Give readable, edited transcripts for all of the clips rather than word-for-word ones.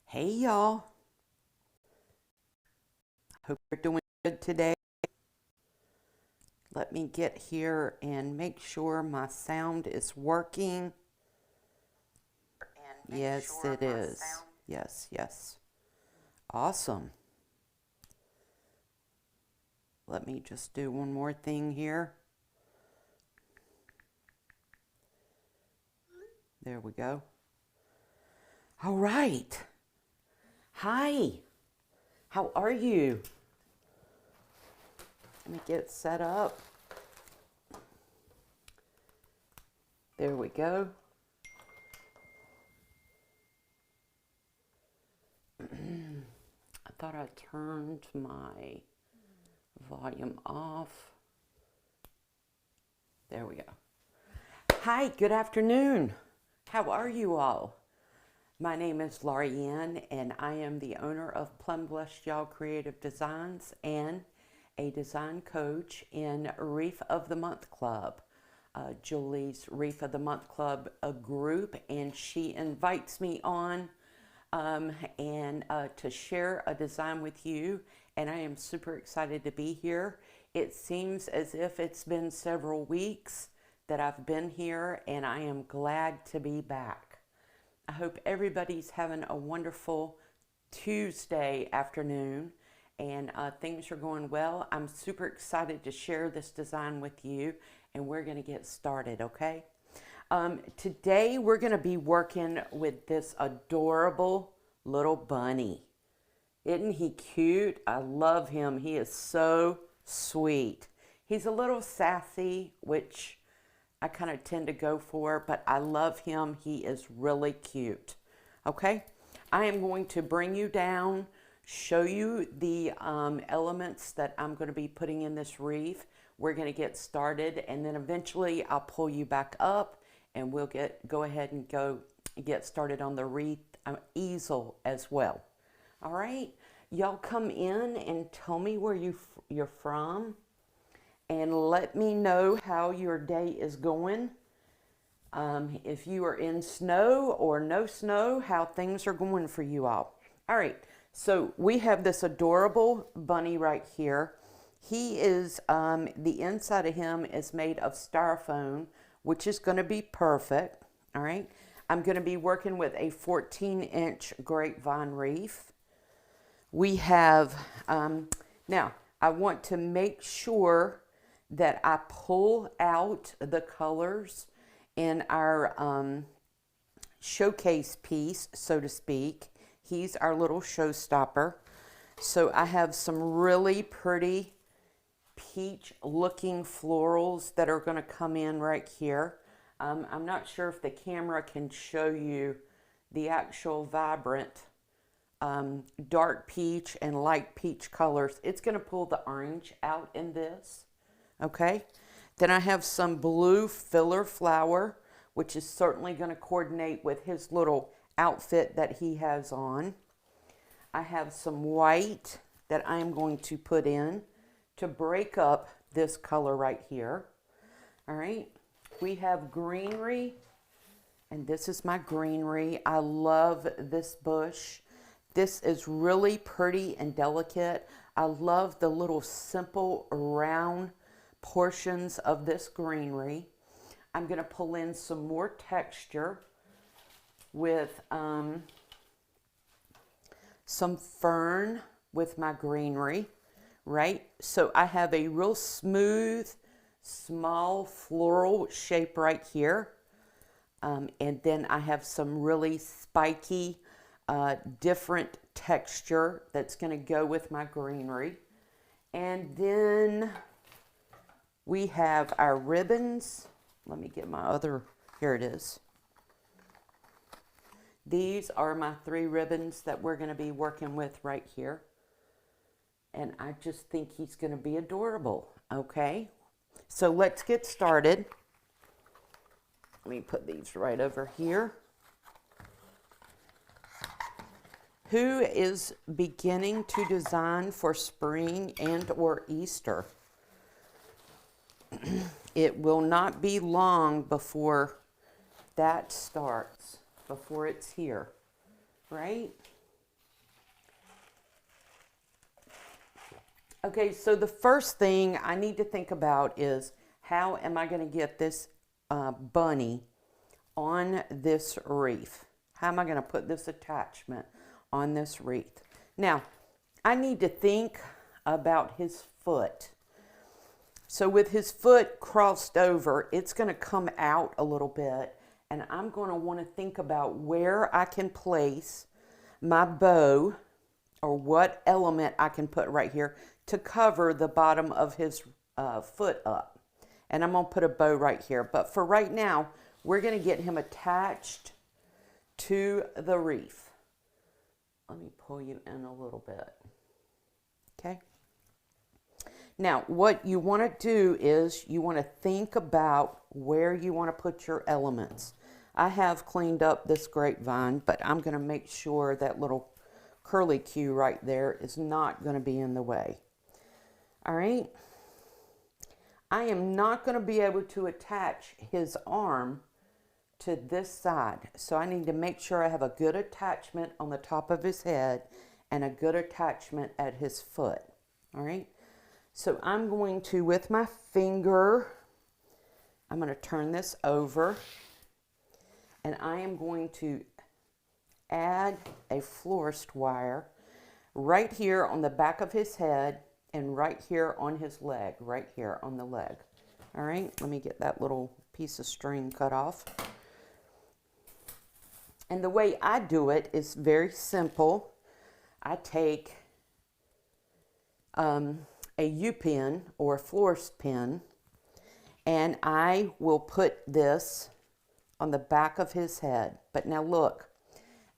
Hey y'all, hope you're doing good today. Let me get here and make sure my sound is working. Yes, it is. Yes, yes. Awesome. Let me just do one more thing here. There we go. All right. Hi. How are you? Let me get set up. There we go. I thought I turned my volume off. There we go. Hi, good afternoon. How are you all? My name is Laurie and I am the owner of Plum Blessed Y'all Creative Designs and a design coach in Wreath of the Month Club. Julie's Wreath of the Month Club group, and she invites me on to share a design with you, and I am super excited to be here. It seems as if it's been several weeks that I've been here, and I am glad to be back. I hope everybody's having a wonderful Tuesday afternoon, and things are going well. I'm super excited to share this design with you, and we're going to get started, okay? Today we're going to be working with this adorable little bunny. Isn't he cute? I love him. He is so sweet. He's a little sassy, which I kind of tend to go for, but I love him. He is really cute. Okay, I am going to bring you down, show you the elements that I'm going to be putting in this wreath. We're going to get started, and then eventually I'll pull you back up, and we'll go ahead and get started on the wreath easel as well. All right, y'all come in and tell me where you're from, and let me know how your day is going. If you are in snow or no snow, how things are going for you all. All right, so we have this adorable bunny right here. He is, the inside of him is made of styrofoam, which is going to be perfect. All right, I'm going to be working with a 14-inch grapevine wreath. We have, now I want to make sure that I pull out the colors in our showcase piece, so to speak. He's our little showstopper. So I have some really pretty peach looking florals that are going to come in right here. I'm not sure if the camera can show you the actual vibrant dark peach and light peach colors. It's going to pull the orange out in this. Okay, then I have some blue filler flower, which is certainly going to coordinate with his little outfit that he has on. I have some white that I'm going to put in to break up this color right here. All right, we have greenery, and this is my greenery. I love this bush. This is really pretty and delicate. I love the little simple round portions of this greenery. I'm going to pull in some more texture with some fern with my greenery, right? So I have a real smooth, small floral shape right here. And then I have some really spiky, different texture that's going to go with my greenery. And then we have our ribbons. Let me get my other, here it is. These are my 3 ribbons that we're going to be working with right here. And I just think he's going to be adorable, okay? So let's get started. Let me put these right over here. Who is beginning to design for spring and or Easter? It will not be long before that starts, before it's here, right? Okay, so the first thing I need to think about is how am I going to get this bunny on this wreath? How am I going to put this attachment on this wreath? Now, I need to think about his foot. So with his foot crossed over, it's going to come out a little bit, and I'm going to want to think about where I can place my bow, or what element I can put right here to cover the bottom of his foot up. And I'm going to put a bow right here. But for right now, we're going to get him attached to the wreath. Let me pull you in a little bit. Okay. Now, what you want to do is you want to think about where you want to put your elements. I have cleaned up this grapevine, but I'm going to make sure that little curly Q right there is not going to be in the way. All right. I am not going to be able to attach his arm to this side. So I need to make sure I have a good attachment on the top of his head and a good attachment at his foot. All right. So I'm going to, with my finger, I'm going to turn this over, and I am going to add a florist wire right here on the back of his head and right here on his leg, right here on the leg. All right, let me get that little piece of string cut off. And the way I do it is very simple. I take a U-pin or a florist pin, and I will put this on the back of his head. But now look,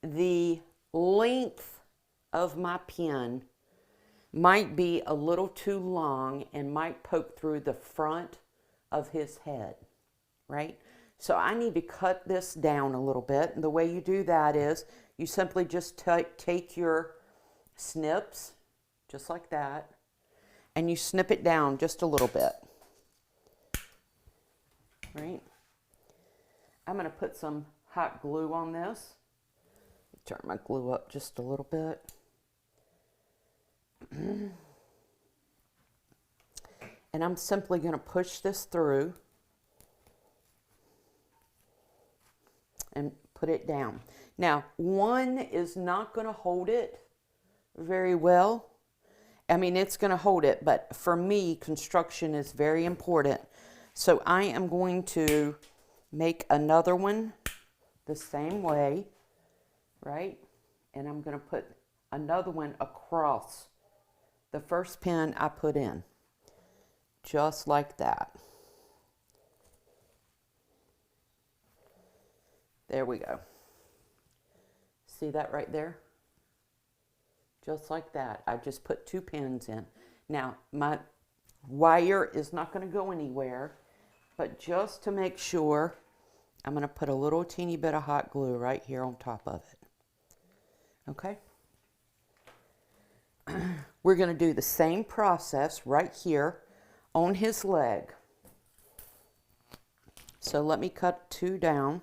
the length of my pin might be a little too long and might poke through the front of his head, right? So I need to cut this down a little bit. And the way you do that is you simply just take your snips, just like that, and you snip it down just a little bit, right? I'm going to put some hot glue on this. Turn my glue up just a little bit. And I'm simply going to push this through and put it down. Now, one is not going to hold it very well. I mean, it's going to hold it, but for me, construction is very important. So I am going to make another one the same way, right? And I'm going to put another one across the first pin I put in, just like that. There we go. See that right there? Just like that. I just put 2 pins in. Now, my wire is not going to go anywhere, but just to make sure, I'm going to put a little teeny bit of hot glue right here on top of it. Okay? We're going to do the same process right here on his leg. So let me cut 2 down.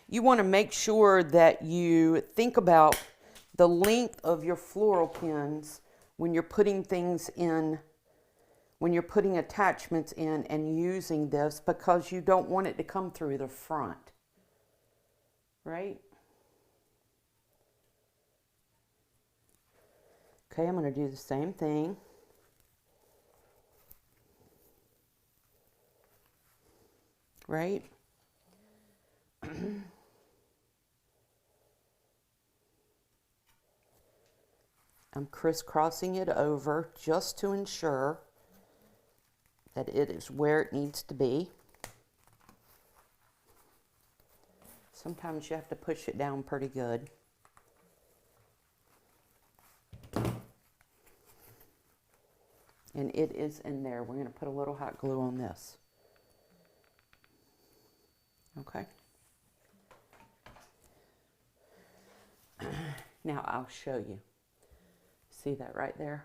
You want to make sure that you think about the length of your floral pins when you're putting things in, when you're putting attachments in and using this, because you don't want it to come through the front, right? Okay, I'm going to do the same thing. Right? I'm crisscrossing it over just to ensure that it is where it needs to be. Sometimes you have to push it down pretty good. And it is in there. We're going to put a little hot glue on this. Okay. Now I'll show you. See that right there?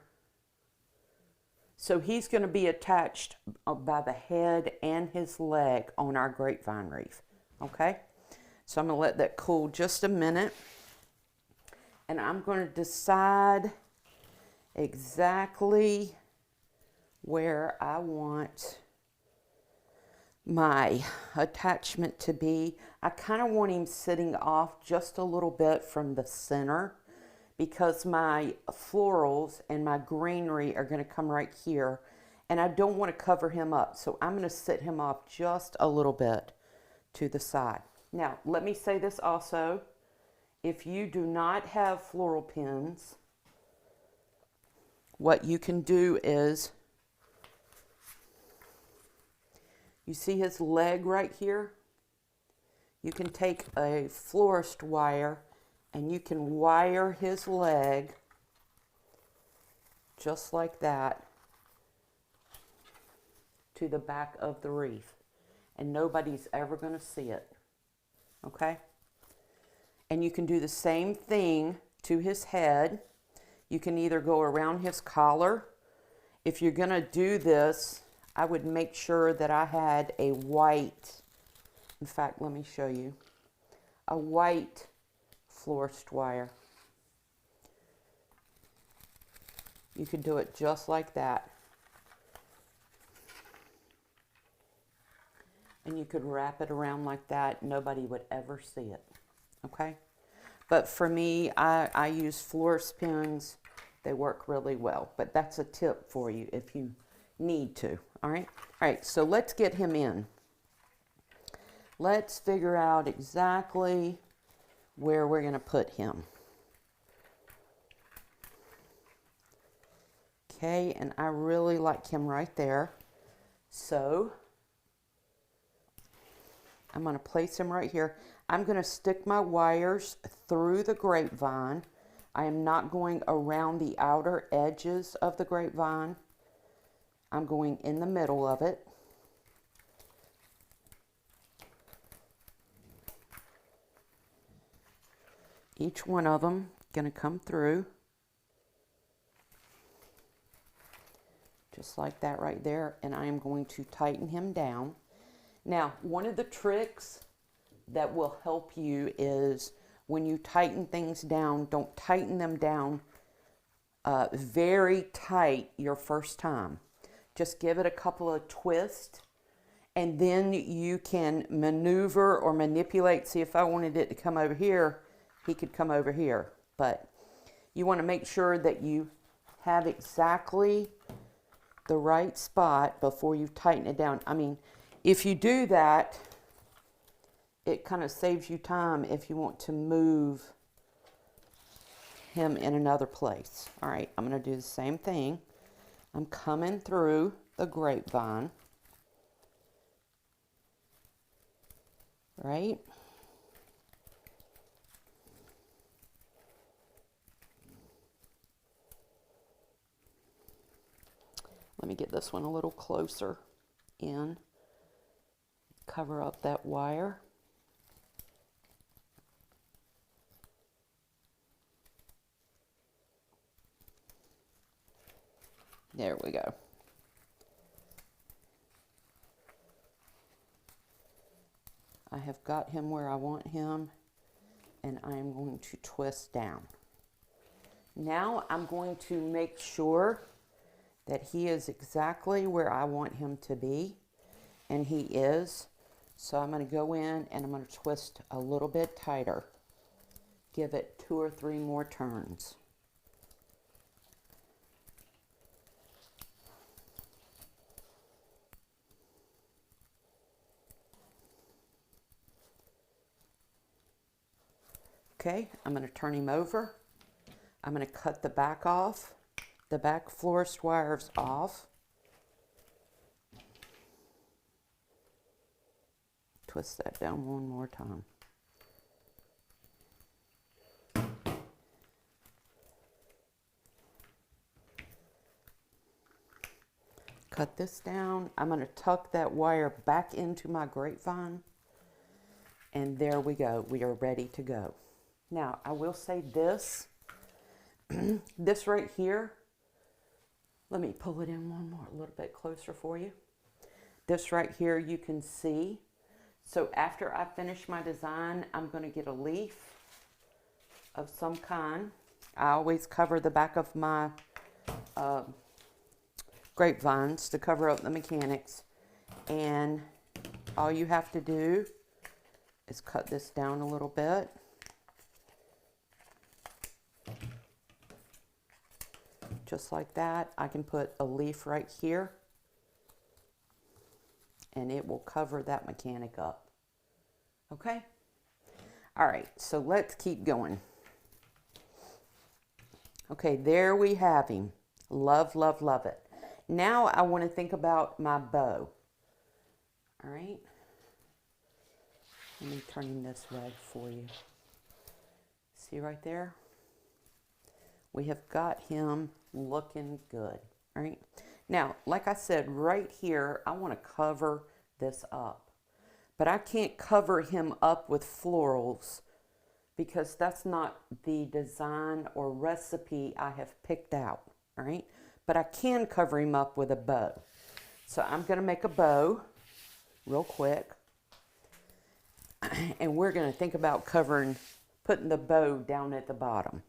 So he's going to be attached by the head and his leg on our grapevine wreath. Okay? So I'm going to let that cool just a minute. and I'm going to decide exactly where I want my attachment to be. I kind of want him sitting off just a little bit from the center because my florals and my greenery are going to come right here, and I don't want to cover him up, so I'm going to sit him off just a little bit to the side. Now, let me say this also. If you do not have floral pins, what you can do is, you see his leg right here? You can take a florist wire and you can wire his leg just like that to the back of the wreath, and nobody's ever going to see it. Okay? And you can do the same thing to his head. You can either go around his collar. If you're going to do this, I would make sure that I had a white, in fact, let me show you, a white florist wire. You could do it just like that. And you could wrap it around like that. Nobody would ever see it. Okay? But for me, I use florist pins. They work really well. But that's a tip for you if you need to. All right? All right, so let's get him in. Let's figure out exactly where we're going to put him. Okay, and I really like him right there. So I'm going to place him right here. I'm going to stick my wires through the grapevine. I am not going around the outer edges of the grapevine. I'm going in the middle of it. Each one of them going to come through. Just like that right there. And I am going to tighten him down. Now, one of the tricks that will help you is when you tighten things down, don't tighten them down very tight your first time. Just give it a couple of twists, and then you can maneuver or manipulate. See, if I wanted it to come over here, he could come over here. But you want to make sure that you have exactly the right spot before you tighten it down. I mean, if you do that, it kind of saves you time if you want to move him in another place. All right, I'm going to do the same thing. I'm coming through the grapevine. Right? Let me get this one a little closer in. Cover up that wire. There we go. I have got him where I want him, and I am going to twist down. Now I'm going to make sure that he is exactly where I want him to be, and he is. So I'm going to go in and I'm going to twist a little bit tighter. Give it 2 or 3 more turns. Okay, I'm going to turn him over. I'm going to cut the back off, the back florist wires off. Twist that down one more time. Cut this down. I'm going to tuck that wire back into my grapevine. And there we go. We are ready to go. Now, I will say this. This right here, let me pull it in one more, a little bit closer for you. This right here you can see. So after I finish my design, I'm going to get a leaf of some kind. I always cover the back of my grapevines to cover up the mechanics. And all you have to do is cut this down a little bit. Just like that. I can put a leaf right here and it will cover that mechanic up. Okay? All right, so let's keep going. Okay, there we have him. Love, love, love it. Now I want to think about my bow. All right. Let me turn him this way for you. See right there? We have got him looking good. All right. Now, like I said, right here, I want to cover this up. But I can't cover him up with florals because that's not the design or recipe I have picked out. All right. But I can cover him up with a bow. So I'm going to make a bow real quick. And we're going to think about putting the bow down at the bottom.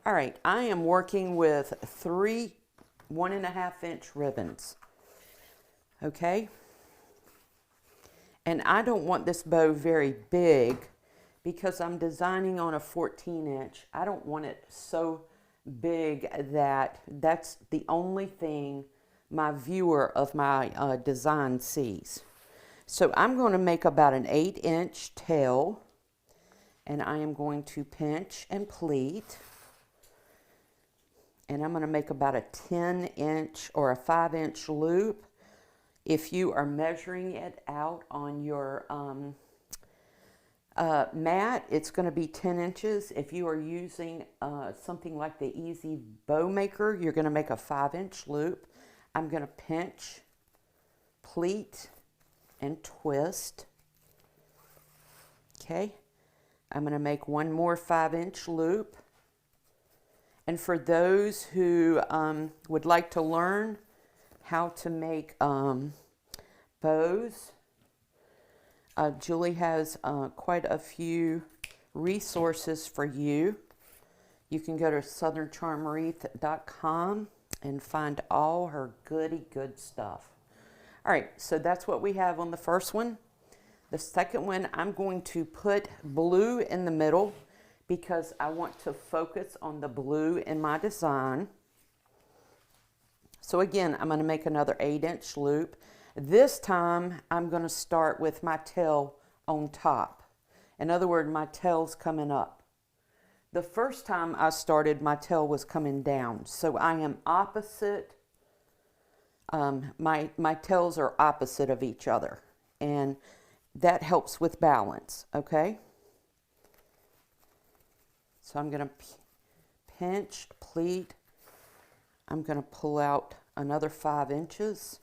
All right, I am working with 3 1.5-inch ribbons. Okay? And I don't want this bow very big because I'm designing on a 14-inch. I don't want it so big that that's the only thing my viewer of my design sees. So I'm going to make about an 8-inch tail, and I am going to pinch and pleat. And I'm going to make about a 10-inch or a 5-inch loop. If you are measuring it out on your mat, it's going to be 10 inches. If you are using something like the Easy Bow Maker, you're going to make a 5-inch loop. I'm going to pinch, pleat, and twist. Okay, I'm going to make one more 5-inch loop. And for those who would like to learn how to make bows, Julie has quite a few resources for you. You can go to southerncharmwreath.com and find all her good stuff. All right, so that's what we have on the first one. The second one, I'm going to put blue in the middle because I want to focus on the blue in my design. So again, I'm going to make another 8-inch loop. This time, I'm going to start with my tail on top. In other words, my tail's coming up. The first time I started, my tail was coming down. So I am opposite. My tails are opposite of each other, and that helps with balance, okay? So I'm going to pinch, pleat. I'm going to pull out another 5 inches.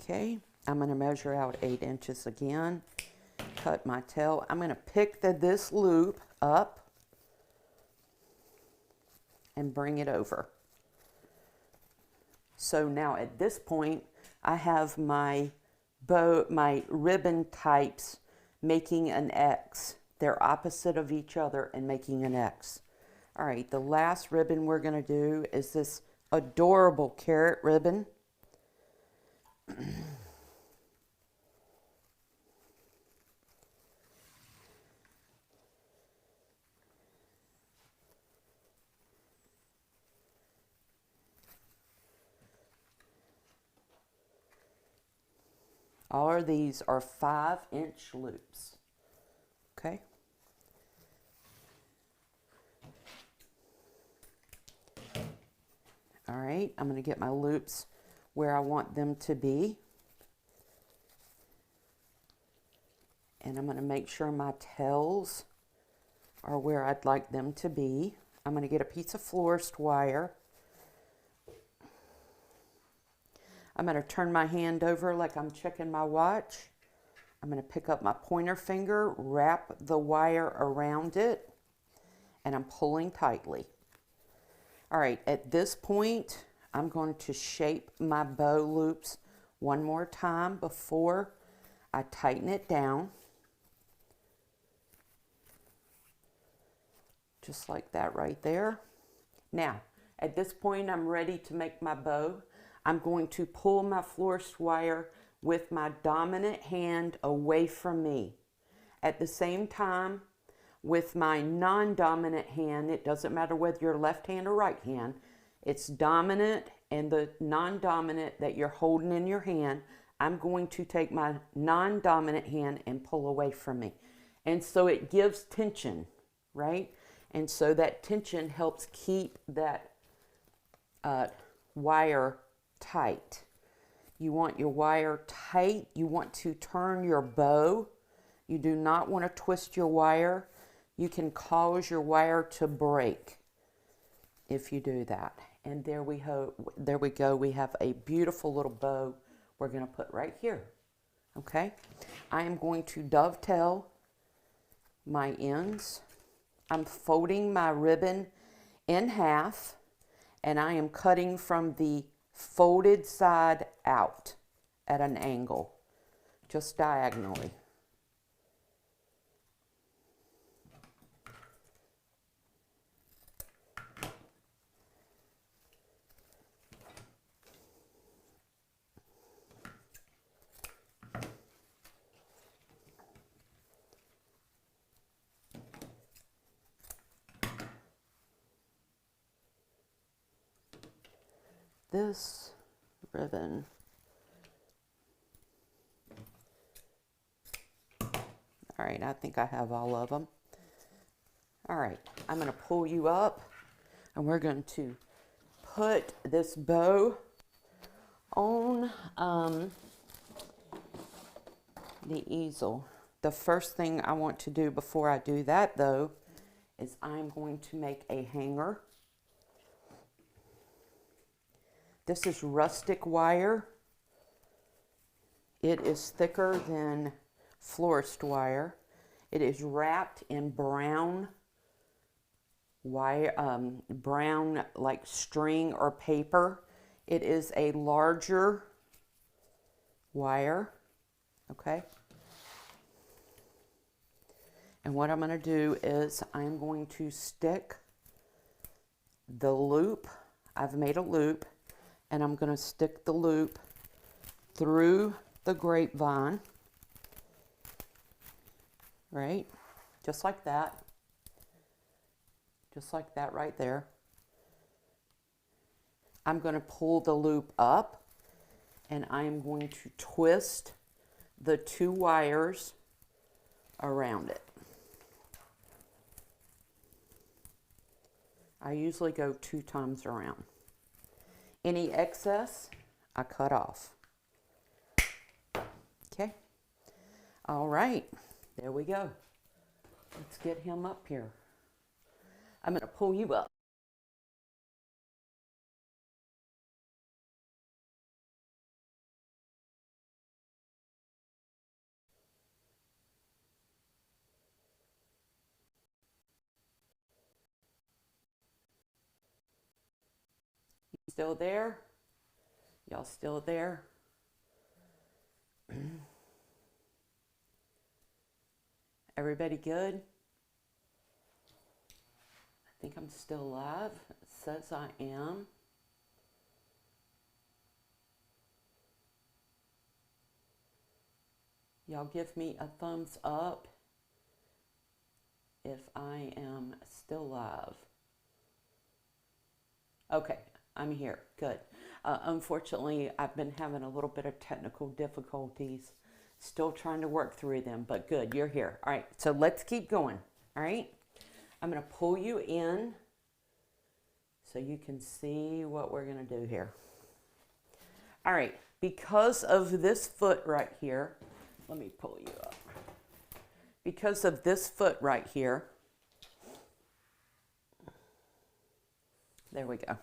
Okay, I'm going to measure out 8 inches again, cut my tail. I'm going to pick this loop up and bring it over. So now at this point, I have my ribbon types making an X. They're opposite of each other and making an X. All right, the last ribbon we're going to do is this adorable carrot ribbon. All of these are 5-inch loops. Okay. All right, I'm going to get my loops where I want them to be. And I'm going to make sure my tails are where I'd like them to be. I'm going to get a piece of florist wire. I'm going to turn my hand over like I'm checking my watch. I'm going to pick up my pointer finger, wrap the wire around it, and I'm pulling tightly. All right, at this point, I'm going to shape my bow loops one more time before I tighten it down. Just like that right there. Now, at this point, I'm ready to make my bow. I'm going to pull my florist wire with my dominant hand away from me. At the same time, with my non-dominant hand, it doesn't matter whether you're left hand or right hand, it's dominant and the non-dominant that you're holding in your hand, I'm going to take my non-dominant hand and pull away from me. And so it gives tension, right? And so that tension helps keep that wire tight. You want your wire tight. You want to turn your bow. You do not want to twist your wire. You can cause your wire to break if you do that. And there we go. We have a beautiful little bow we're going to put right here. Okay? I am going to dovetail my ends. I'm folding my ribbon in half, and I am cutting from the folded side out at an angle, just diagonally. This ribbon, all right, I think I have all of them. All right, I'm going to pull you up and we're going to put this bow on the easel. The first thing I want to do before I do that though is I'm going to make a hanger. This is rustic wire. It is thicker than florist wire. It is wrapped in brown wire, brown like string or paper. It is a larger wire, okay? And what I'm going to do is I'm going to stick the loop. I've made a loop. And I'm going to stick the loop through the grapevine, right? Just like that. Just like that right there. I'm going to pull the loop up and I am going to twist the two wires around it. I usually go 2 times around. Any excess, I cut off. Okay. All right. There we go. Let's get him up here. I'm going to pull you up. You still there? Y'all still there? Everybody good? I think I'm still live. It says I am. Y'all give me a thumbs up if I am still live. Okay, I'm here. Good. Unfortunately, I've been having a little bit of technical difficulties. Still trying to work through them, but good, you're here. All right, so let's keep going. All right, I'm going to pull you in so you can see what we're going to do here. All right, because of this foot right here, let me pull you up. Because of this foot right here, there we go.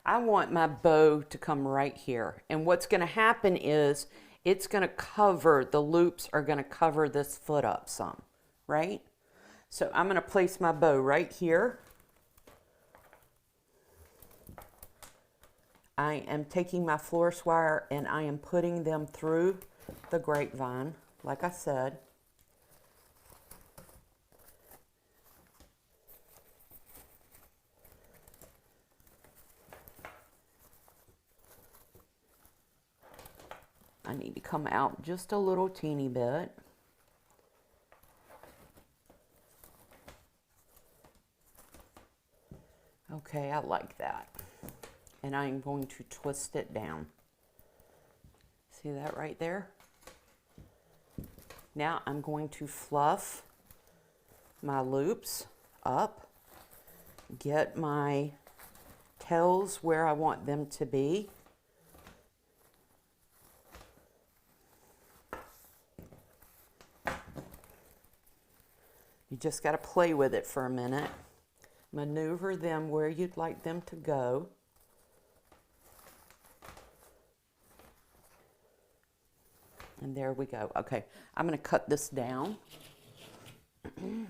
I want my bow to come right here. And what's going to happen is it's going to cover, the loops are going to cover this foot up some, right? So I'm going to place my bow right here. I am taking my florist wire and I am putting them through the grapevine, like I said. I need to come out just a little teeny bit. Okay, I like that. And I'm going to twist it down. See that right there? Now I'm going to fluff my loops up, get my tails where I want them to be. You just got to play with it for a minute. Maneuver them where you'd like them to go. And there we go. Okay, I'm going to cut this down. And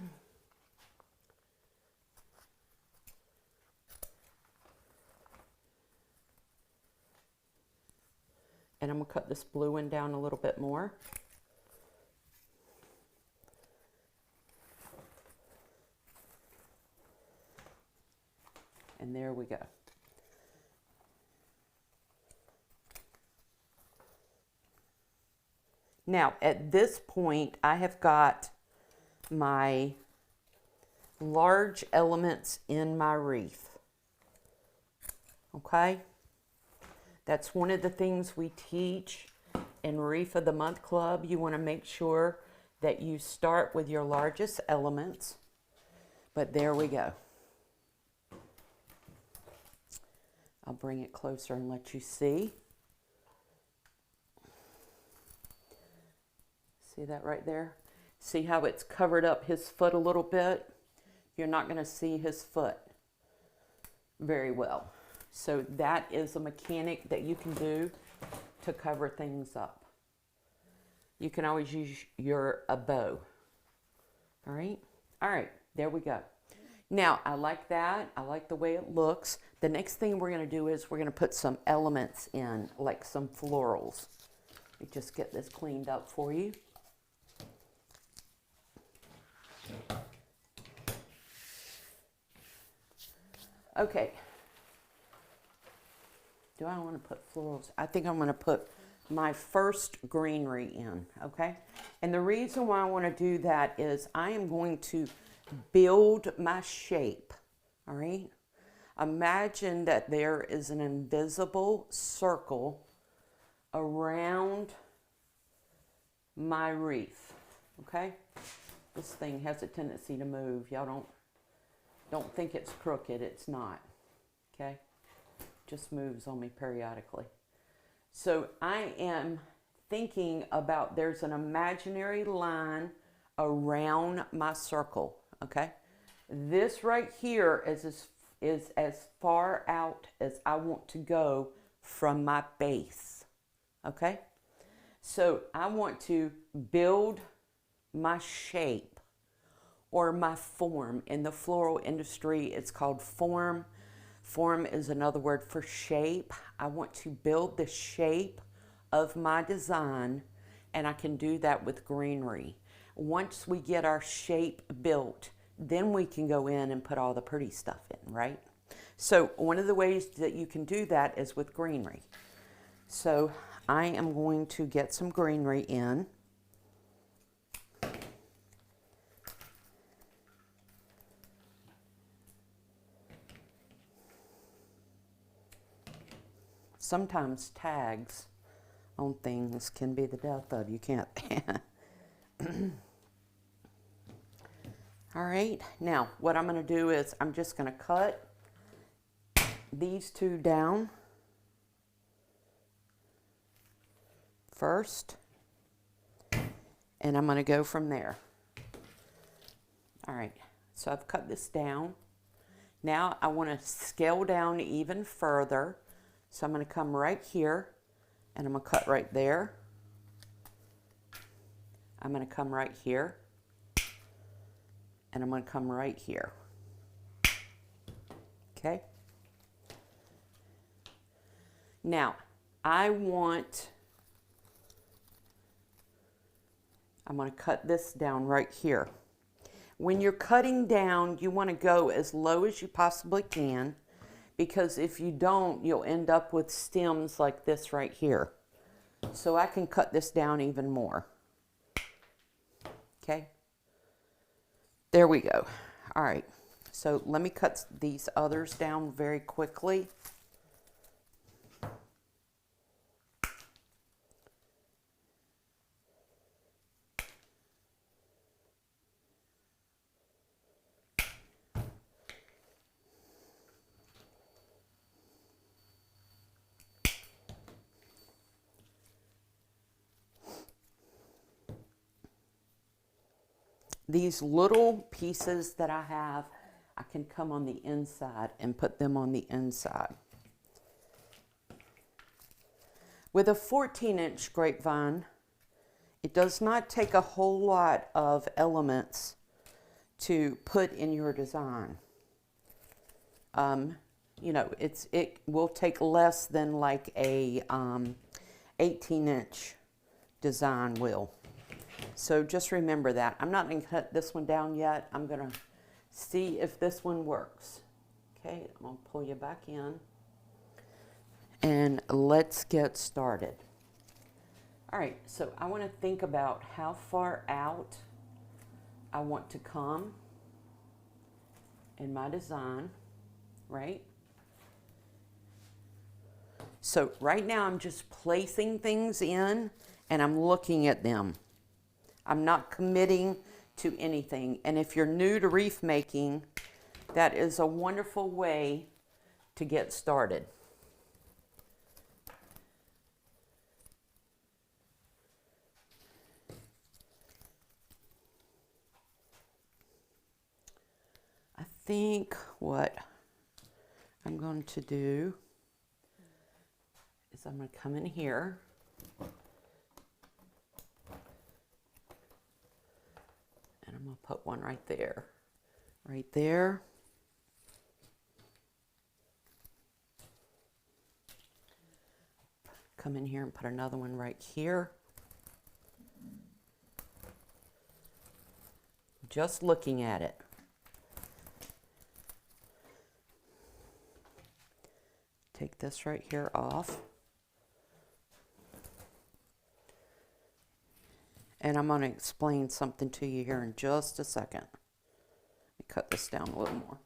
I'm going to cut this blue one down a little bit more. And there we go. Now, at this point, I have got my large elements in my wreath. Okay? That's one of the things we teach in Wreath of the Month Club. You want to make sure that you start with your largest elements. But there we go. I'll bring it closer and let you see. See that right there? See how it's covered up his foot a little bit? You're not going to see his foot very well. So that is a mechanic that you can do to cover things up. You can always use a bow. All right? All right, there we go. Now, I like that. I like the way it looks. The next thing we're going to do is we're going to put some elements in, like some florals. Let me just get this cleaned up for you. Okay. Do I want to put florals? I think I'm going to put my first greenery in, okay? And the reason why I want to do that is I am going to build my shape, all right? Imagine that there is an invisible circle around my wreath, okay? This thing has a tendency to move. Y'all don't think it's crooked. It's not, okay? Just moves on me periodically. So I am thinking about there's an imaginary line around my circle, okay? This right here is as far out as I want to go from my base, okay? So I want to build my shape or my form. In the floral industry, it's called form. Form is another word for shape. I want to build the shape of my design, and I can do that with greenery. Once we get our shape built, then we can go in and put all the pretty stuff in, right? So one of the ways that you can do that is with greenery. So I am going to get some greenery in. Sometimes tags on things can be the death of you, can't they? All right, now what I'm going to do is I'm just going to cut these two down first, and I'm going to go from there. All right, so I've cut this down. Now I want to scale down even further. So I'm going to come right here, and I'm going to cut right there. I'm going to come right here, and I'm going to come right here. Okay? Now, I'm going to cut this down right here. When you're cutting down, you want to go as low as you possibly can, because if you don't, you'll end up with stems like this right here. So I can cut this down even more. Okay. There we go. All right. So let me cut these others down very quickly. These little pieces that I have, I can come on the inside and put them on the inside. With a 14-inch grapevine, it does not take a whole lot of elements to put in your design. You know, it will take less than like a 18-inch design will. So just remember that. I'm not going to cut this one down yet. I'm going to see if this one works. Okay, I'm going to pull you back in. And let's get started. All right, so I want to think about how far out I want to come in my design, right? So right now I'm just placing things in and I'm looking at them. I'm not committing to anything. And if you're new to wreath making, that is a wonderful way to get started. I think what I'm going to do is I'm going to come in here. And I'm going to put one right there. Right there. Come in here and put another one right here. Just looking at it. Take this right here off. And I'm going to explain something to you here in just a second. Let me cut this down a little more.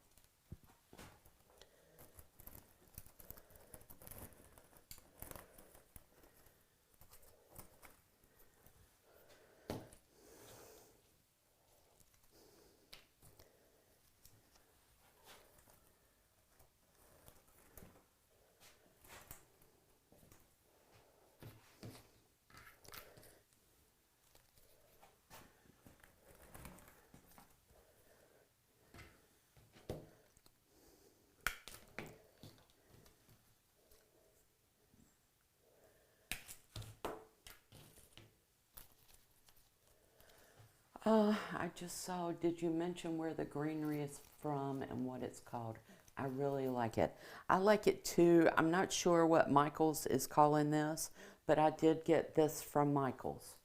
I just saw, did you mention where the greenery is from and what it's called? I really like it. I like it too. I'm not sure what Michael's is calling this, but I did get this from Michael's.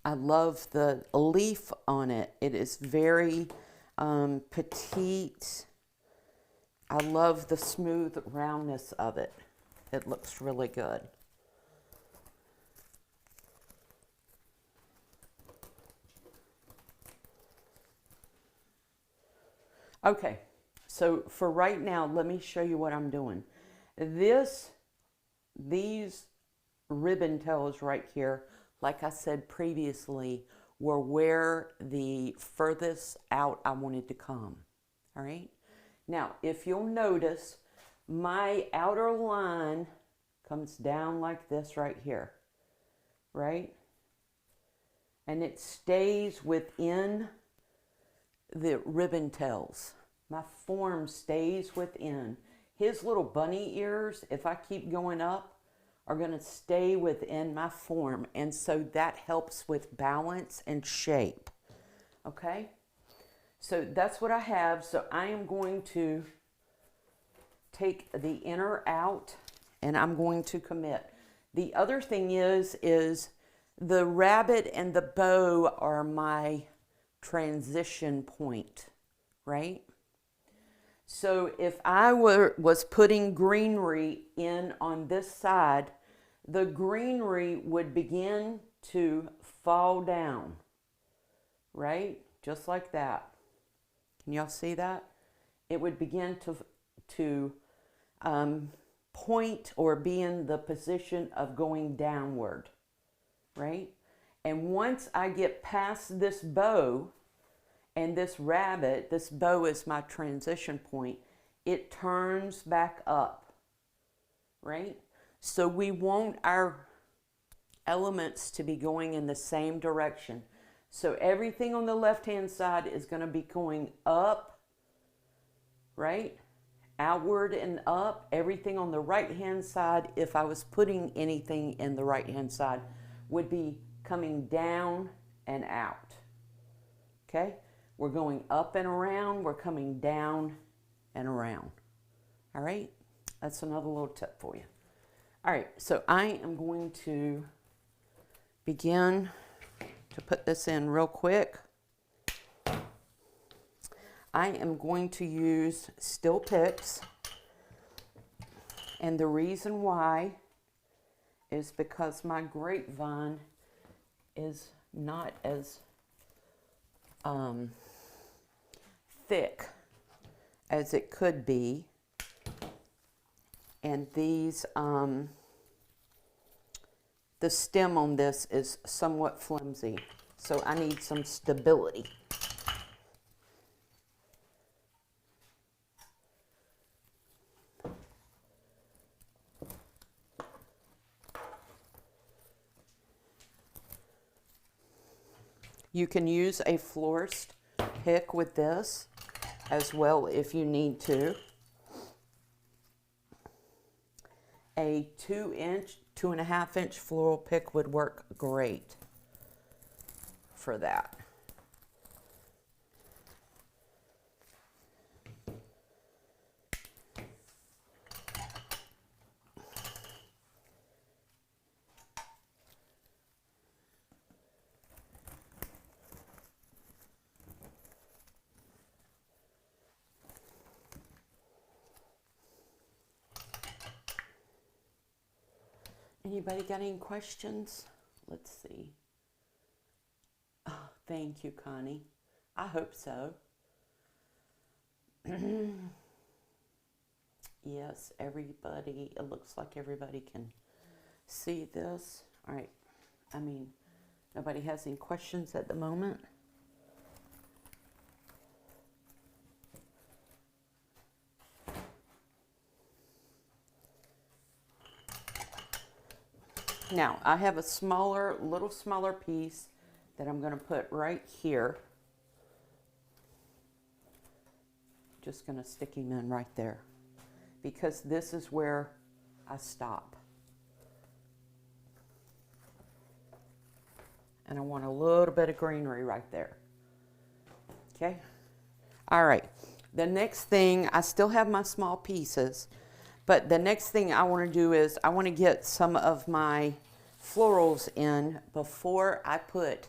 I love the leaf on it. It is very petite. I love the smooth roundness of it. It looks really good. Okay, so for right now, let me show you what I'm doing. These ribbon tails right here, like I said previously, were where the furthest out I wanted to come. All right. Now, if you'll notice, my outer line comes down like this right here, right? And it stays within the ribbon tails. My form stays within. His little bunny ears, if I keep going up, are going to stay within my form. And so that helps with balance and shape. Okay, so that's what I have. So I am going to take the inner out and I'm going to commit. The other thing is the rabbit and the bow are my transition point, right? So if I was putting greenery in on this side, the greenery would begin to fall down, right? Just like that. Can y'all see that? It would begin to point or be in the position of going downward, right? And once I get past this bow and this rabbit, this bow is my transition point, it turns back up, right? So we want our elements to be going in the same direction. So everything on the left-hand side is going to be going up, right? Outward and up. Everything on the right-hand side, if I was putting anything in the right-hand side, would be coming down and out. Okay? We're going up and around. We're coming down and around. All right? That's another little tip for you. All right, so I am going to begin to put this in real quick. I am going to use steel picks, and the reason why is because my grapevine is not as thick as it could be, and these the stem on this is somewhat flimsy, so I need some stability. You can use a florist pick with this as well if you need to. A 2-inch, 2.5-inch floral pick would work great for that. Anybody got any questions? Let's see. Oh, thank you, Connie. I hope so. Yes, everybody, it looks like everybody can see this. All right. I mean, nobody has any questions at the moment. Now, I have a little smaller piece that I'm going to put right here. Just going to stick him in right there because this is where I stop. And I want a little bit of greenery right there. Okay? All right. The next thing, I still have my small pieces, but the next thing I want to do is I want to get some of my florals in before I put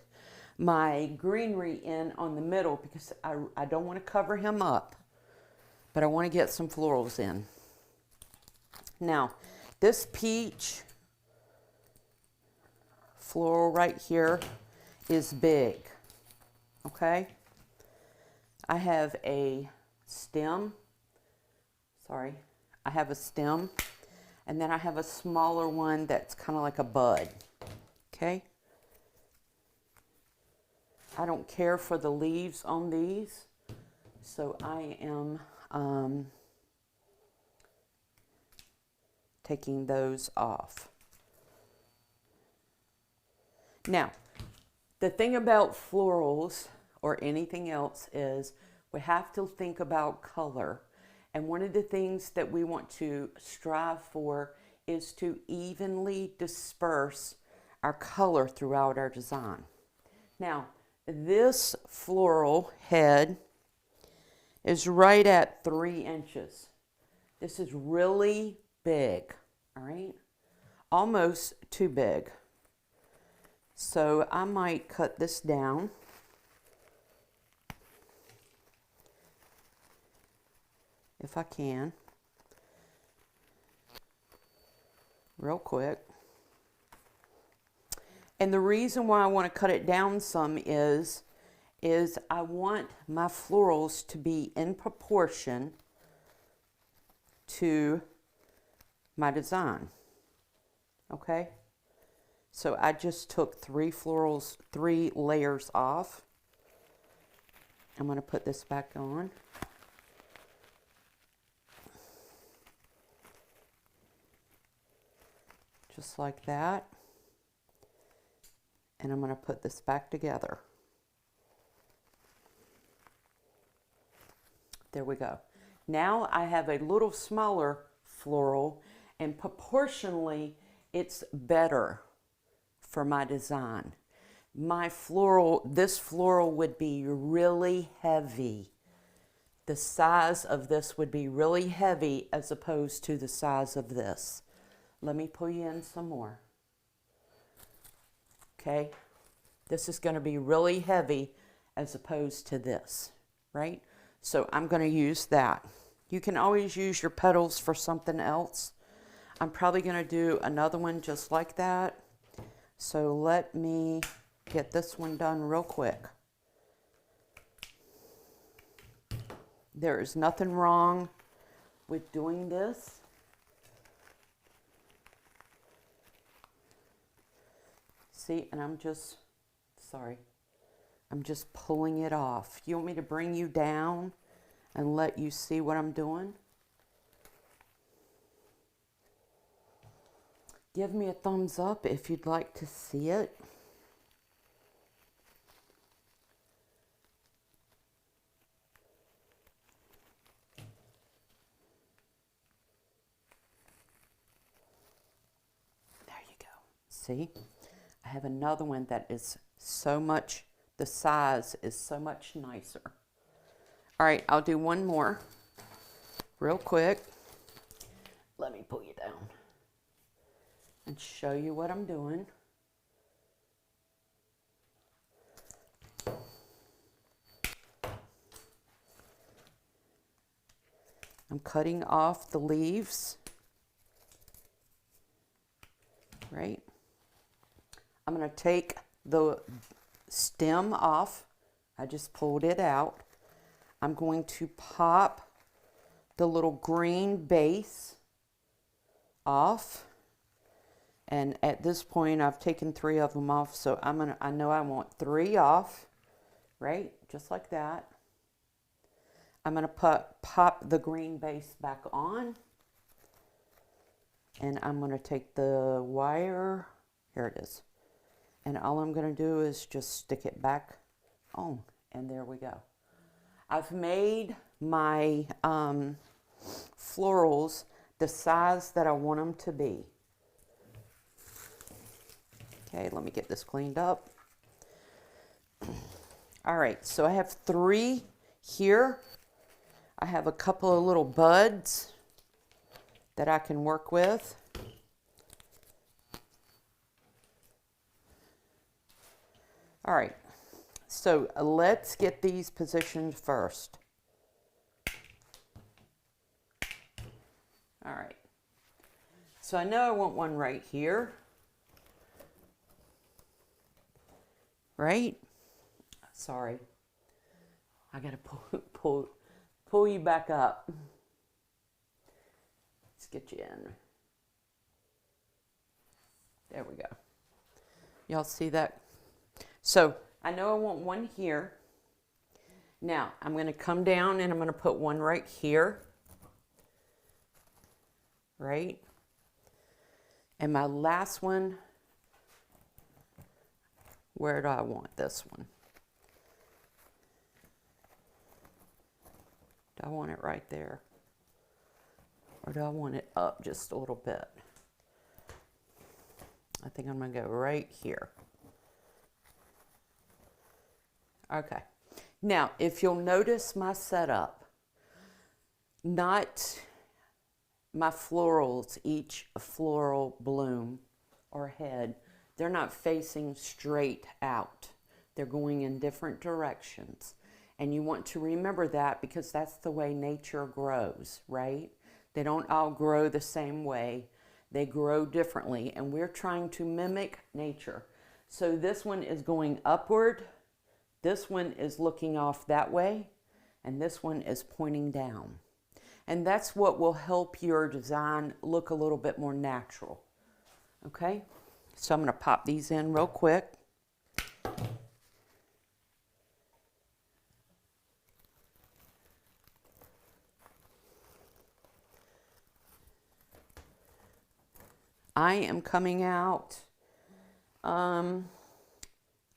my greenery in on the middle because I don't want to cover him up, but I want to get some florals in. Now, this peach floral right here is big, okay? I have a stem, I have a stem, and then I have a smaller one that's kind of like a bud, okay? I don't care for the leaves on these, so I am taking those off. Now, the thing about florals or anything else is we have to think about color. And one of the things that we want to strive for is to evenly disperse our color throughout our design. Now, This floral head is right at 3 inches. This is really big, all right? Almost too big. So I might cut this down. If I can. Real quick. And the reason why I want to cut it down some is I want my florals to be in proportion to my design. Okay? So I just took 3 layers off. I'm going to put this back on. Just like that. And I'm going to put this back together. There we go. Now I have a little smaller floral, and proportionally it's better for my design. This floral would be really heavy. The size of this would be really heavy as opposed to the size of this. Let me pull you in some more. Okay, this is going to be really heavy as opposed to this, right? So I'm going to use that. You can always use your petals for something else. I'm probably going to do another one just like that. So let me get this one done real quick. There is nothing wrong with doing this. See, and I'm just pulling it off. You want me to bring you down and let you see what I'm doing? Give me a thumbs up if you'd like to see it. There you go. See? I have another one that is so much, the size is so much nicer. All right, I'll do one more real quick. Let me pull you down and show you what I'm doing. I'm cutting off the leaves, right? I'm going to take the stem off. I just pulled it out. I'm going to pop the little green base off. And at this point, I've taken 3 of them off. So I know I want 3 off, right? Just like that. I'm going to pop the green base back on. And I'm going to take the wire. Here it is. And all I'm going to do is just stick it back on. And there we go. I've made my florals the size that I want them to be. Okay, let me get this cleaned up. All right, so I have 3 here. I have a couple of little buds that I can work with. All right, so let's get these positioned first. All right, so I know I want one right here, right? Sorry, I gotta pull you back up. Let's get you in. There we go. Y'all see that? So I know I want one here. Now I'm going to come down and I'm going to put one right here. Right? And my last one, where do I want this one? Do I want it right there? Or do I want it up just a little bit? I think I'm going to go right here. Okay. Now, if you'll notice my setup, not my florals, each floral bloom or head, they're not facing straight out. They're going in different directions. And you want to remember that because that's the way nature grows, right? They don't all grow the same way. They grow differently, and we're trying to mimic nature. So this one is going upward, this one is looking off that way, and this one is pointing down. And that's what will help your design look a little bit more natural. Okay? So I'm going to pop these in real quick. I am coming out about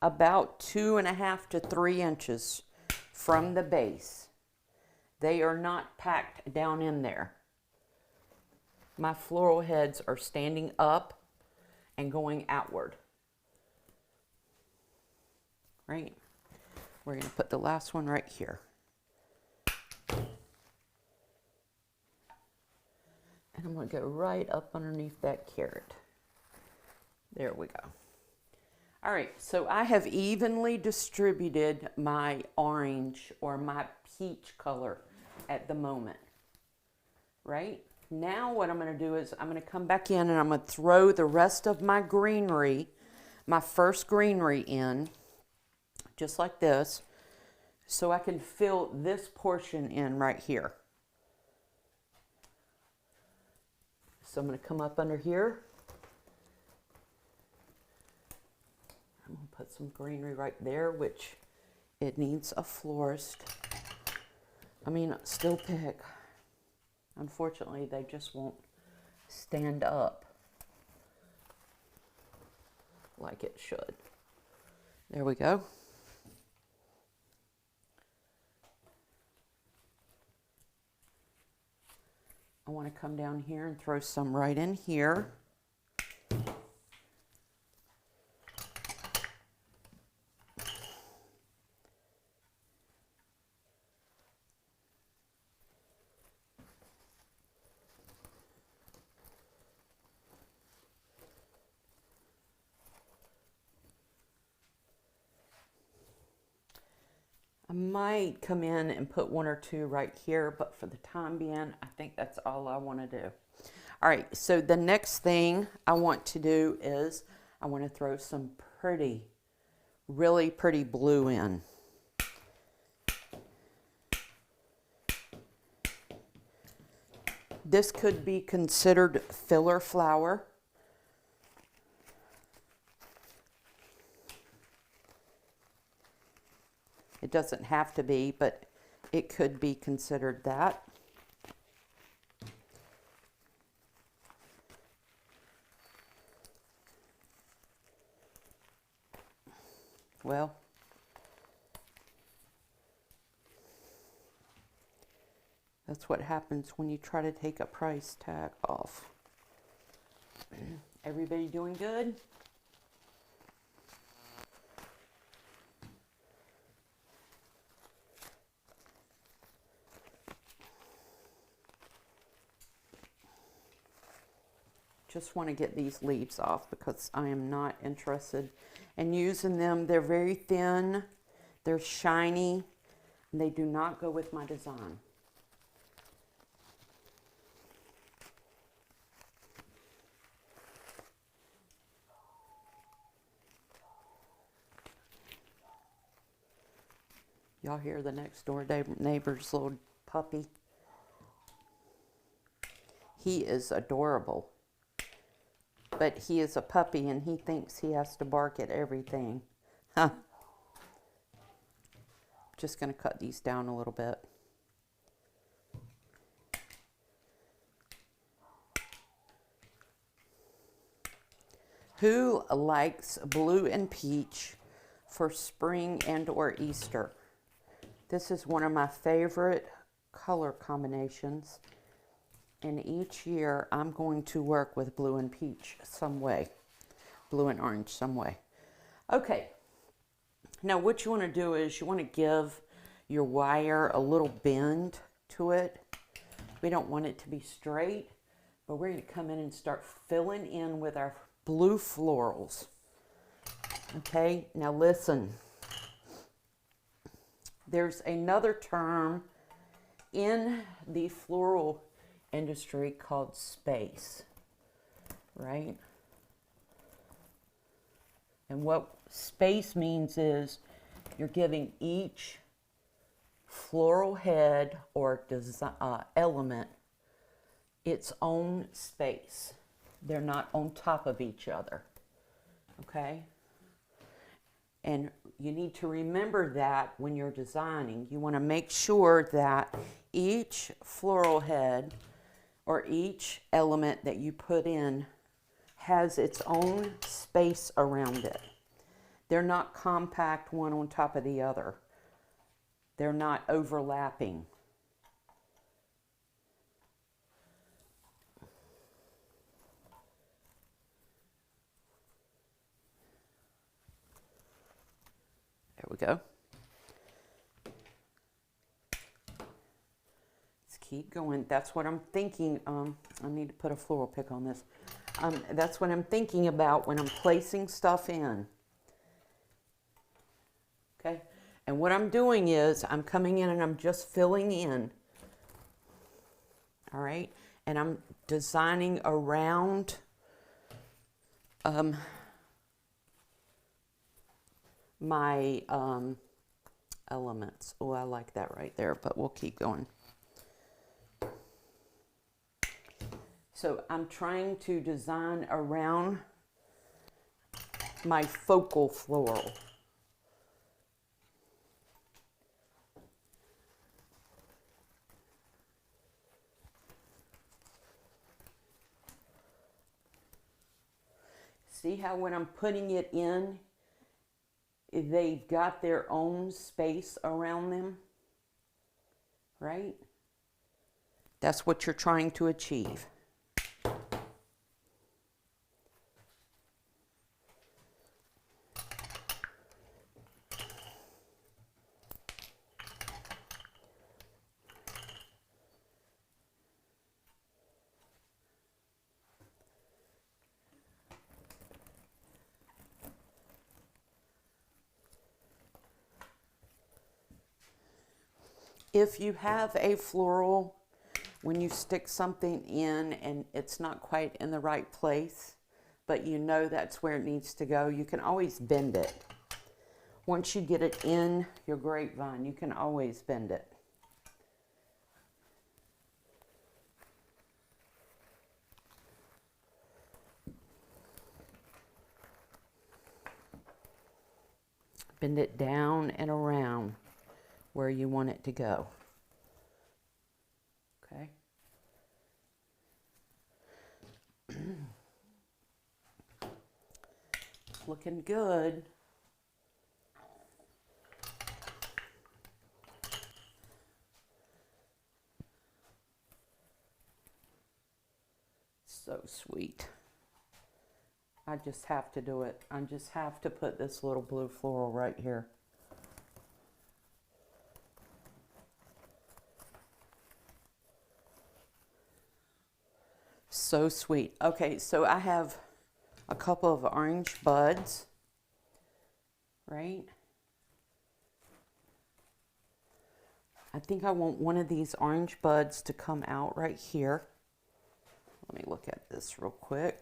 2.5 to 3 inches from the base. They are not packed down in there. My floral heads are standing up and going outward. Right? We're going to put the last one right here. And I'm going to go right up underneath that carrot. There we go. All right, so I have evenly distributed my orange or my peach color at the moment. Right? Now what I'm going to do is I'm going to come back in and I'm going to throw the rest of my greenery, my first greenery in, just like this, so I can fill this portion in right here. So I'm going to come up under here. I'm going to put some greenery right there, which it needs a florist. Still pick. Unfortunately, they just won't stand up like it should. There we go. I want to come down here and throw some right in here. I might come in and put 1 or 2 right here, but for the time being, I think that's all I want to do. All right, so the next thing I want to do is I want to throw some pretty, really pretty blue in. This could be considered filler flower. It doesn't have to be, but it could be considered that. Well, that's what happens when you try to take a price tag off. Everybody doing good? Just want to get these leaves off because I am not interested in using them. They're very thin, they're shiny, and they do not go with my design. Y'all hear the next door neighbor's little puppy? He is adorable. But he is a puppy and he thinks he has to bark at everything. Huh. Just going to cut these down a little bit. Who likes blue and peach for spring and or Easter? This is one of my favorite color combinations. And each year I'm going to work with blue and peach some way. Blue and orange some way. Okay, Now what you want to do is you want to give your wire a little bend to it. We don't want it to be straight, but we're going to come in and start filling in with our blue florals. Okay, now listen. There's another term in the floral industry called space, right? And what space means is you're giving each floral head or element its own space. They're not on top of each other, okay? And you need to remember that when you're designing. You want to make sure that each floral head or each element that you put in has its own space around it. They're not compact one on top of the other. They're not overlapping. There we go. Let's keep going. That's what I'm thinking. I need to put a floral pick on this. That's what I'm thinking about when I'm placing stuff in. Okay, and what I'm doing is I'm coming in and I'm just filling in. All right, and I'm designing around my elements. Oh, I like that right there, but we'll keep going. So I'm trying to design around my focal floral. See how when I'm putting it in, they've got their own space around them, right? That's what you're trying to achieve. If you have a floral, when you stick something in and it's not quite in the right place, but you know that's where it needs to go, you can always bend it. Once you get it in your grapevine, you can always bend it. Bend it down and around where you want it to go. Okay. Looking good. So sweet. I just have to do it. I just have to put this little blue floral right here. So sweet. Okay, so I have a couple of orange buds, right? I think I want one of these orange buds to come out right here. Let me look at this real quick.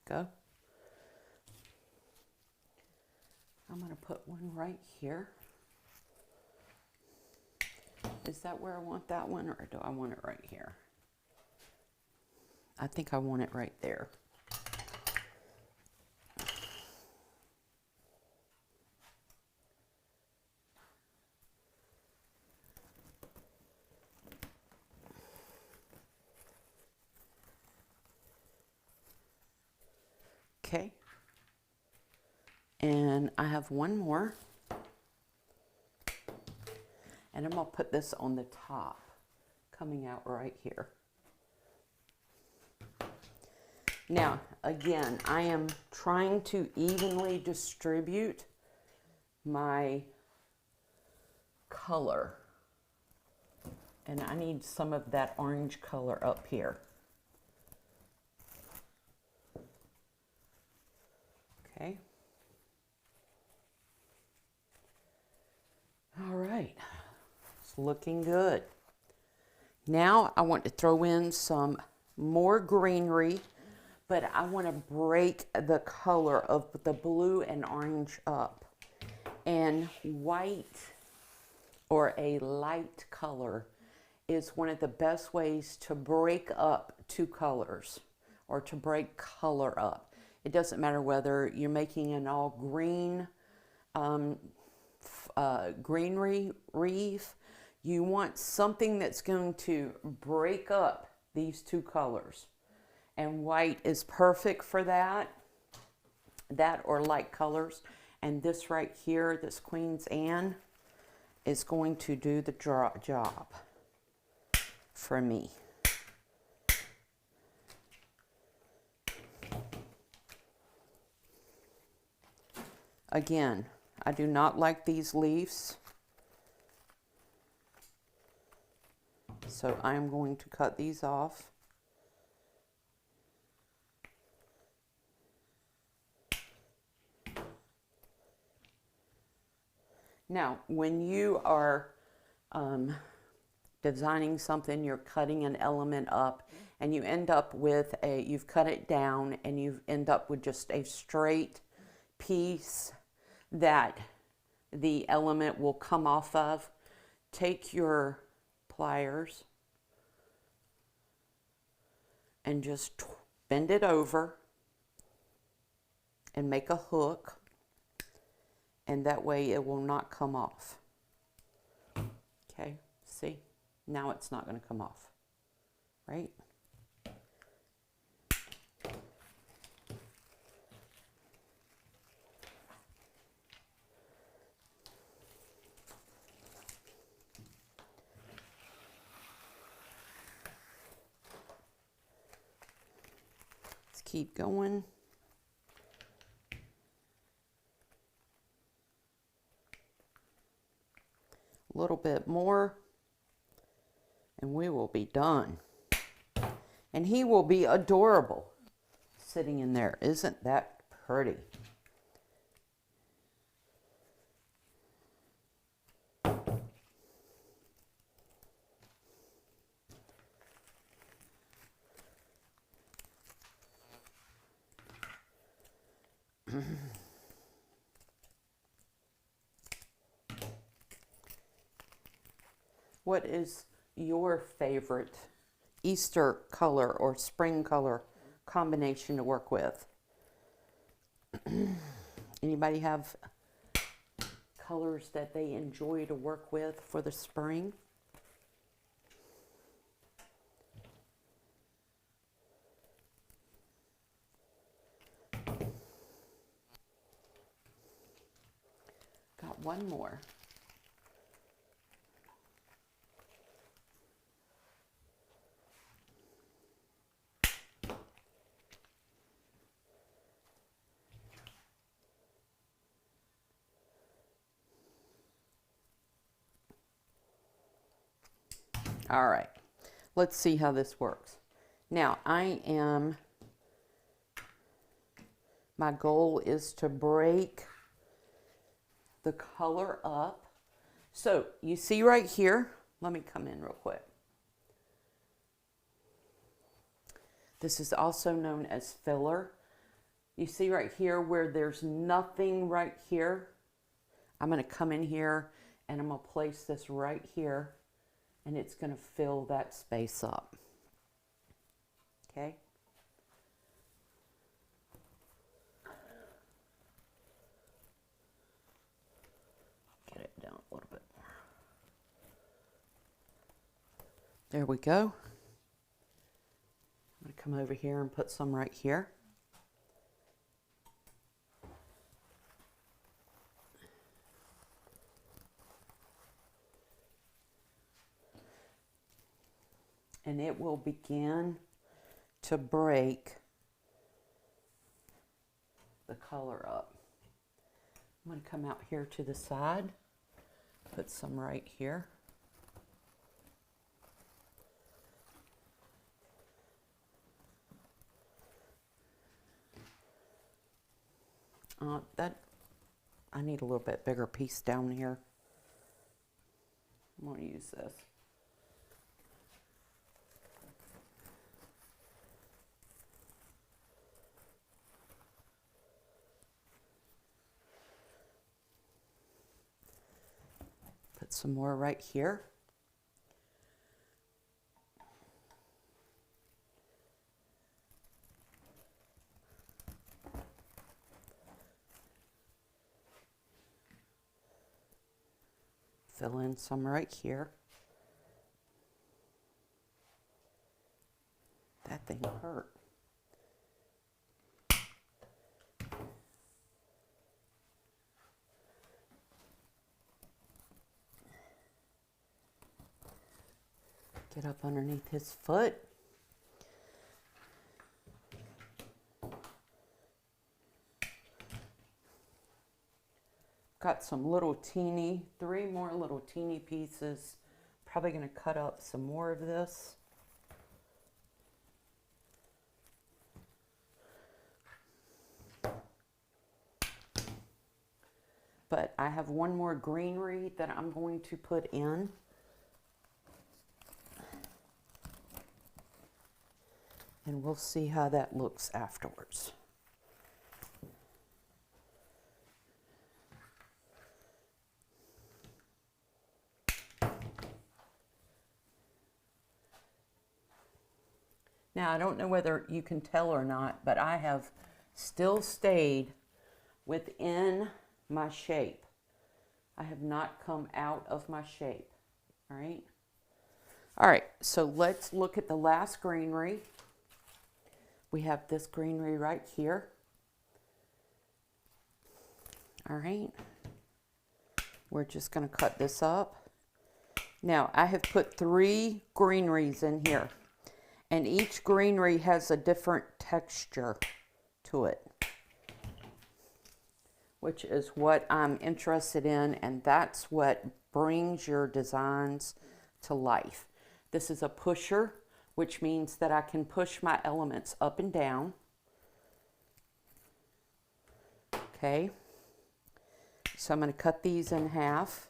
Go. I'm going to put one right here. Is that where I want that one, or do I want it right here? I think I want it right there. Okay. And I have one more. And I'm going to put this on the top, coming out right here. Now, again, I am trying to evenly distribute my color. And I need some of that orange color up here. Okay. All right. It's looking good. Now I want to throw in some more greenery, but I want to break the color of the blue and orange up. And white, or a light color, is one of the best ways to break up two colors, or to break color up. It doesn't matter whether you're making an all green greenery wreath. You want something that's going to break up these two colors. And white is perfect for that. That or light colors. And this right here, this Queen's Anne, is going to do the job for me. Again, I do not like these leaves, so I am going to cut these off. Now, when you are designing something, you're cutting an element up, and you end up with you've cut it down, and you end up with just a straight piece that the element will come off of. Take your pliers and just bend it over and make a hook, and that way it will not come off. Okay, see? Now it's not going to come off, right? Keep going. A little bit more, and we will be done. And he will be adorable sitting in there. Isn't that pretty? What is your favorite Easter color or spring color combination to work with? Anybody have colors that they enjoy to work with for the spring? Got one more. All right, let's see how this works. Now, my goal is to break the color up. So you see right here, let me come in real quick. This is also known as filler. You see right here where there's nothing right here? I'm going to come in here and I'm going to place this right here, and it's going to fill that space up. Okay? Get it down a little bit more. There we go. I'm going to come over here and put some right here. and it will begin to break the color up. I'm going to come out here to the side, put some right here. I need a little bit bigger piece down here. I'm going to use this. Put some more right here. Fill in some right here. That thing hurt. Get up underneath his foot. Got some little teeny, 3 more little teeny pieces. Probably going to cut up some more of this. But I have one more greenery that I'm going to put in. And we'll see how that looks afterwards. Now, I don't know whether you can tell or not, but I have still stayed within my shape. I have not come out of my shape, all right? All right, so let's look at the last greenery. We have this greenery right here. All right, we're just gonna cut this up. Now, I have put 3 greeneries in here, and each greenery has a different texture to it, which is what I'm interested in, and that's what brings your designs to life. This is a pusher, which means that I can push my elements up and down. Okay, so I'm going to cut these in half.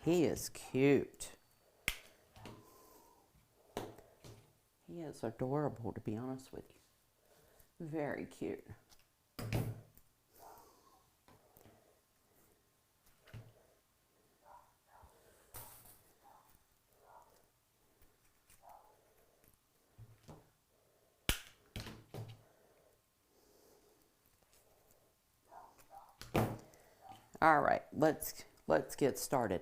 He is cute. He is adorable, to be honest with you. Very cute. All right, let's get started.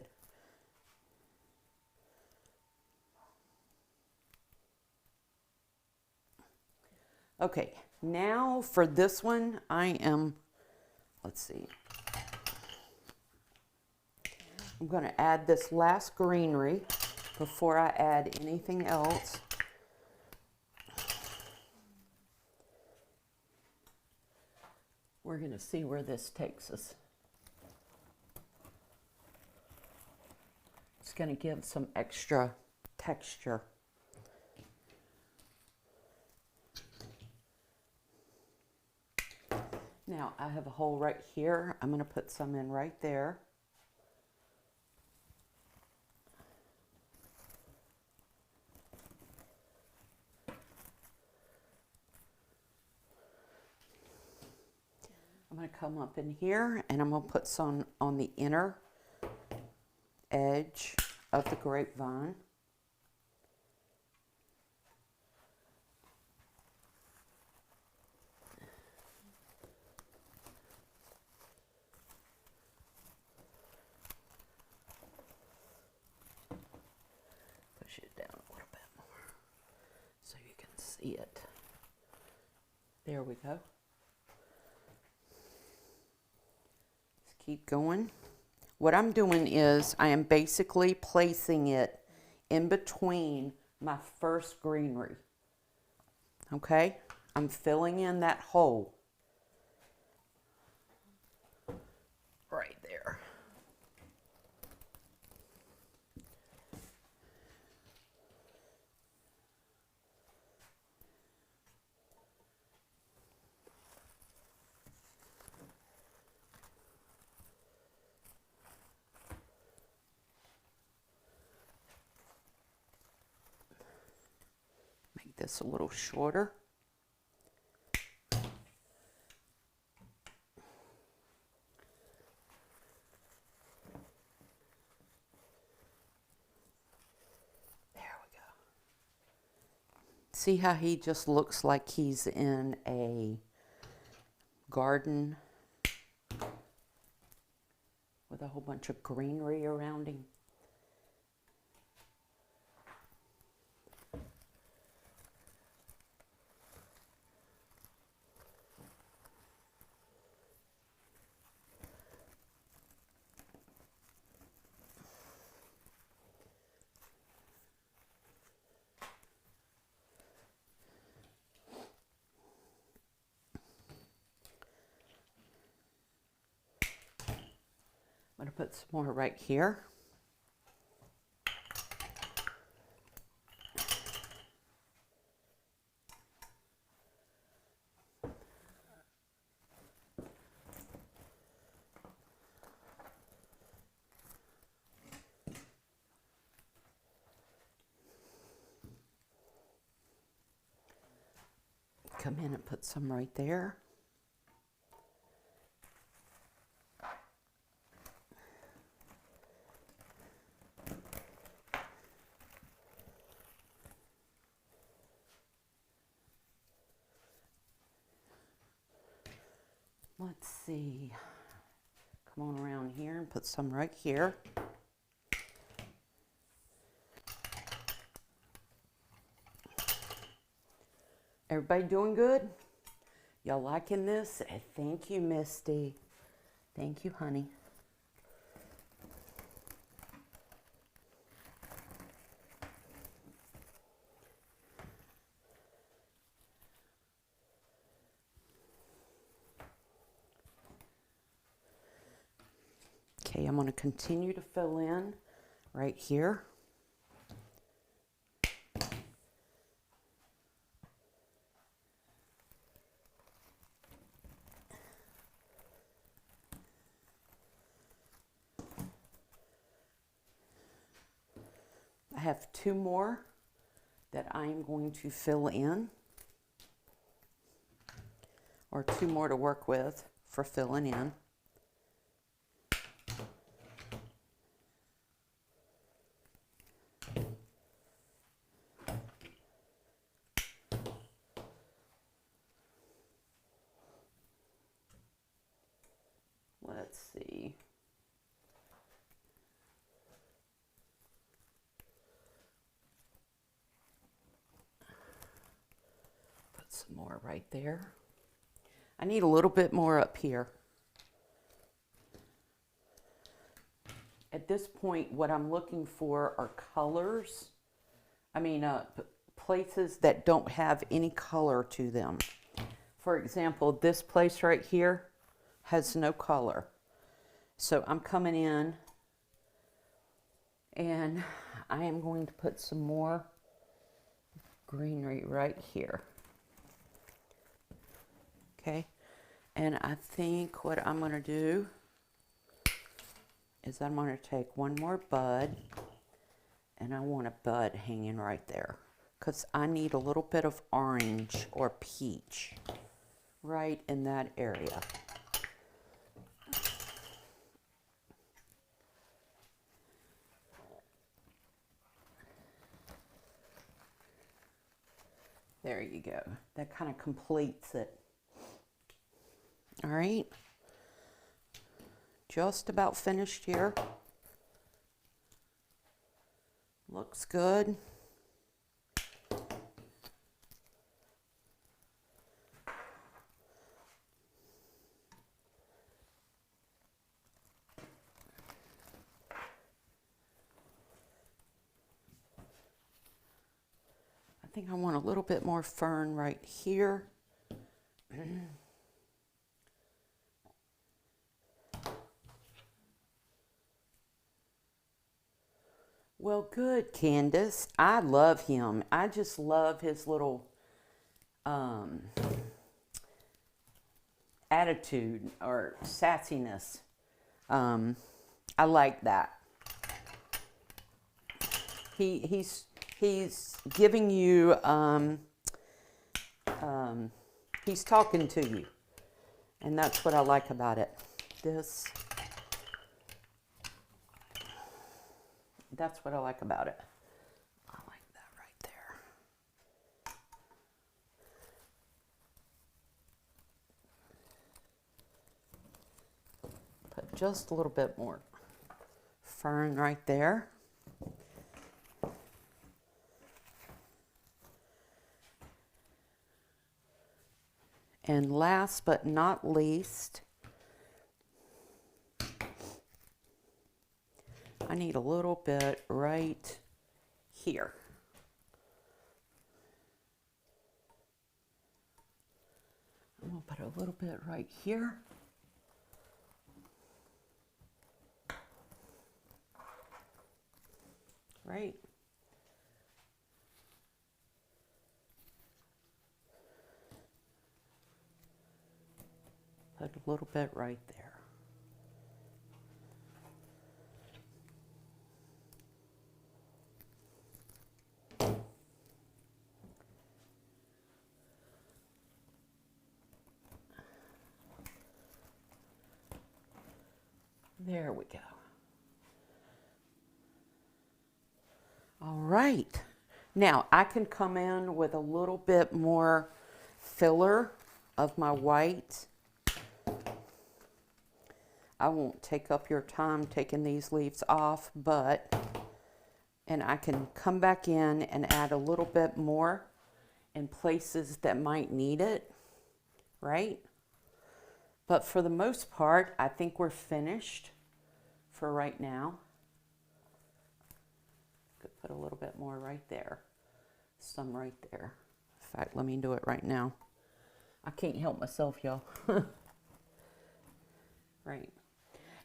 Okay, now for this one, let's see. I'm going to add this last greenery before I add anything else. We're going to see where this takes us. It's going to give some extra texture. Now, I have a hole right here. I'm going to put some in right there. I'm going to come up in here and I'm going to put some on the inner edge of the grapevine. Push it down a little bit more so you can see it. There we go. Let's keep going. What I'm doing is I am basically placing it in between my first greenery. Okay? I'm filling in that hole. Right there. Make this a little shorter. See how he just looks like he's in a garden with a whole bunch of greenery around him? I'm going to put some more right here. Come in and put some right there. Let's see. Come on around here and put some right here. Everybody doing good? Y'all liking this? Thank you, Misty. Thank you, honey. Okay, I'm going to continue to fill in right here. I have two more that I'm going to fill in, or two more to work with for filling in. Let's see. Put some more right there. I need a little bit more up here. At this point, what I'm looking for are colors. Places that don't have any color to them. For example, this place right here has no color. So I'm coming in and I am going to put some more greenery right here. Okay, and I think what I'm going to do is I'm going to take one more bud, and I want a bud hanging right there because I need a little bit of orange or peach right in that area. There you go. That kind of completes it. All right. Just about finished here. Looks good. I think I want a little bit more fern right here. Well, good, Candace. I love him. I just love his little attitude or sassiness. I like that. He's giving you, he's talking to you. And that's what I like about it. That's what I like about it. I like that right there. Put just a little bit more fern right there. And last but not least, I need a little bit right here. I'm going to put a little bit right here. Right. Put a little bit right there. There we go. All right. Now I can come in with a little bit more filler of my white. I won't take up your time taking these leaves off, and I can come back in and add a little bit more in places that might need it, right? But for the most part, I think we're finished for right now. Could put a little bit more right there, some right there. In fact, let me do it right now. I can't help myself, y'all. Right.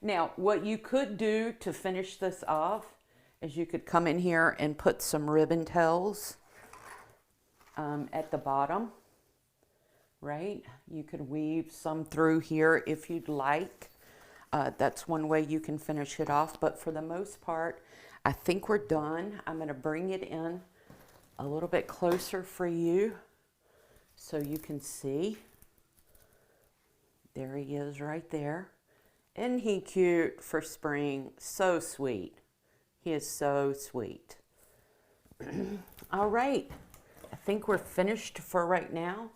Now, what you could do to finish this off is you could come in here and put some ribbon tails at the bottom, right? You could weave some through here if you'd like. That's one way you can finish it off. But for the most part, I think we're done. I'm going to bring it in a little bit closer for you so you can see. There he is right there. Isn't he cute for spring? So sweet. He is so sweet. All right. I think we're finished for right now.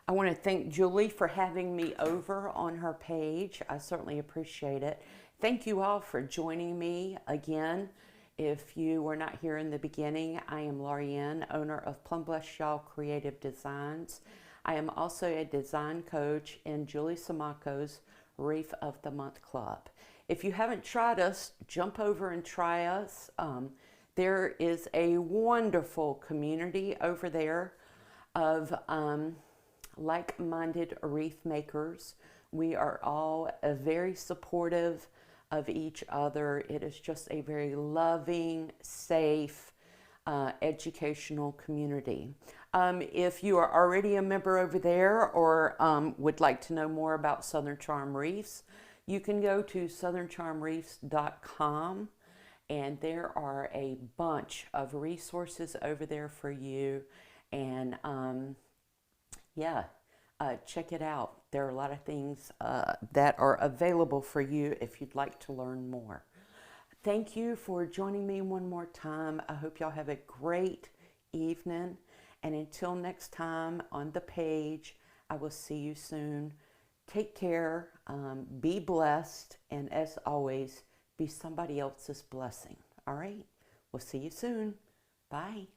I want to thank Julie for having me over on her page. I certainly appreciate it. Thank you all for joining me again. If you were not here in the beginning, I am Laurie, owner of Plum Bless Y'all Creative Designs. I am also a design coach in Julie Samako's Wreath of the Month Club. If you haven't tried us, jump over and try us. There is a wonderful community over there of like-minded wreath makers. We are all very supportive of each other. It is just a very loving, safe, educational community. If you are already a member over there or would like to know more about Southern Charm Wreaths, you can go to southerncharmwreaths.com, and there are a bunch of resources over there for you. And check it out. There are a lot of things that are available for you if you'd like to learn more. Thank you for joining me one more time. I hope y'all have a great evening, And until next time on the page, I will see you soon. Take care, be blessed, and as always, be somebody else's blessing. All right? We'll see you soon. Bye.